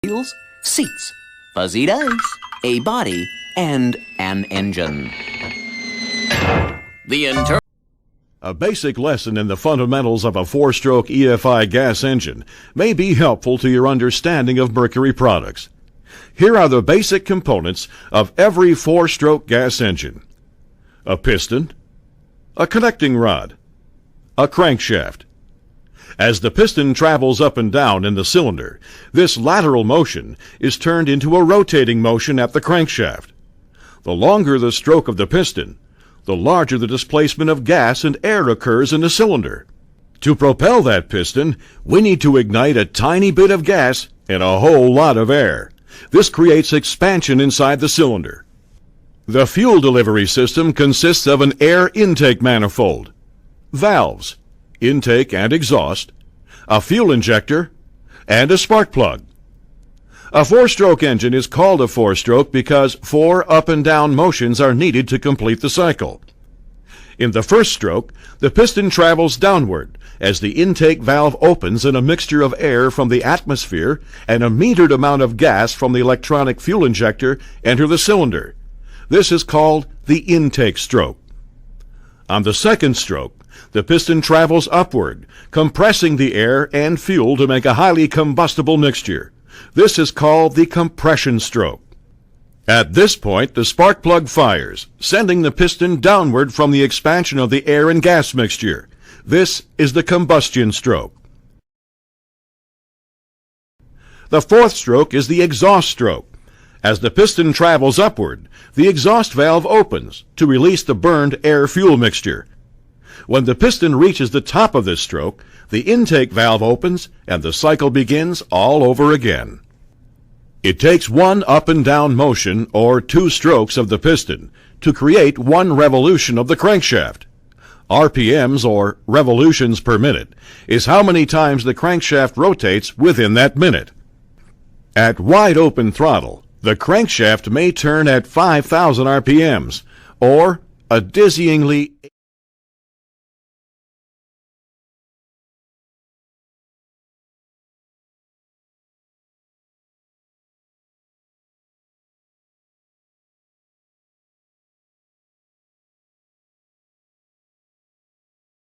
wheels, seats, fuzzy dice, a body, and an engine. A basic lesson in the fundamentals of a four-stroke EFI gas engine may be helpful to your understanding of Mercury products. Here are the basic components of every four-stroke gas engine: a piston, a connecting rod, a crankshaft. As the piston travels up and down in the cylinder, this lateral motion is turned into a rotating motion at the crankshaft. The longer the stroke of the piston, the larger the displacement of gas and air occurs in the cylinder. To propel that piston, we need to ignite a tiny bit of gas and a whole lot of air. This creates expansion inside the cylinder. The fuel delivery system consists of an air intake manifold, valves, intake and exhaust, a fuel injector, and a spark plug. A four-stroke engine is called a four-stroke because 4 up and down motions are needed to complete the cycle. In the first stroke, the piston travels downward as the intake valve opens and a mixture of air from the atmosphere and a metered amount of gas from the electronic fuel injector enter the cylinder. This is called the intake stroke. On the second stroke, the piston travels upward, compressing the air and fuel to make a highly combustible mixture. This is called the compression stroke. At this point, the spark plug fires, sending the piston downward from the expansion of the air and gas mixture. This is the combustion stroke. The fourth stroke is the exhaust stroke. As the piston travels upward, the exhaust valve opens to release the burned air-fuel mixture. When the piston reaches the top of this stroke, the intake valve opens and the cycle begins all over again. It takes 1 up and down motion, or 2 strokes of the piston, to create 1 revolution of the crankshaft. RPMs, or revolutions per minute, is how many times the crankshaft rotates within that minute. At wide open throttle, the crankshaft may turn at 5,000 RPMs, or a dizzyingly